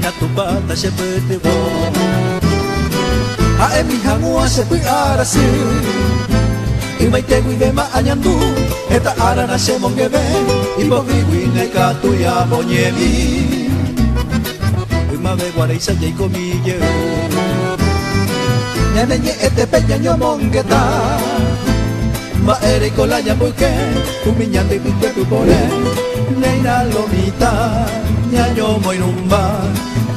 na tupata shepete bo a emi hangua sepi arasi imai te gui ve ma anyandu eta ara na se mongebe ibo gui nei katu ya bonyemi ima ve guarei sa jei komije nene nye ete peña nyo mongeta ma ere kola nya porque umiñande pique tu pone neina lomita nya nyo moinumba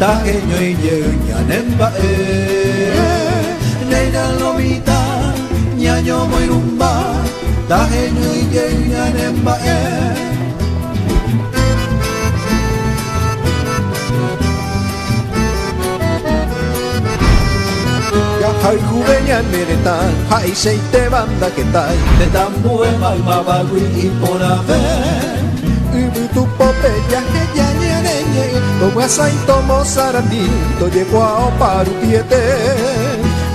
ta genyo iye nya nemba neina lomita nya nyo moinumba ta genyo iye nya nemba Hai juveña meretan, hai seite banda que tai de tambue malma bagui y por haber Ibu tu pope ya que ya ñereñe Como asai tomo sarandi, to llegó a oparu piete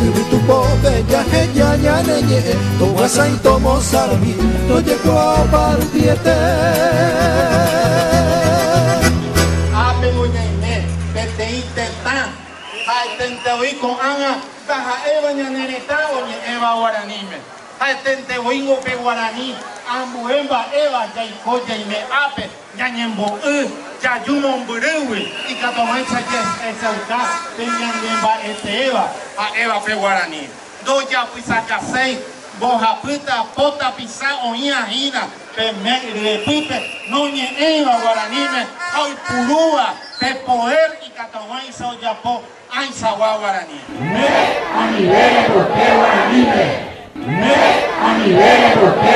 Ibu tu pope ya que ya ñereñe Como asai tomo sarandi, to llegó a oparu piete Ape muñeine, pete intentan Hai tente hui con anga Taja eva ñanereta oñe eva guaranime. Hai tente wingo pe guarani. Ambu eva jaiko jaime ape. Ñañembo yayumon burewi. Y catomancha que es uka. Peñanemba eva. A eva pe guarani. Doya pisaca sei. Boja puta pota pisa oña hina. Pe me repite. Noñe eva guaranime. Hoy purúa. Pe poder y catomancha oyapo. Ansawa guaraní. Me a nivel europeo guaraní. Me a nivel europeo.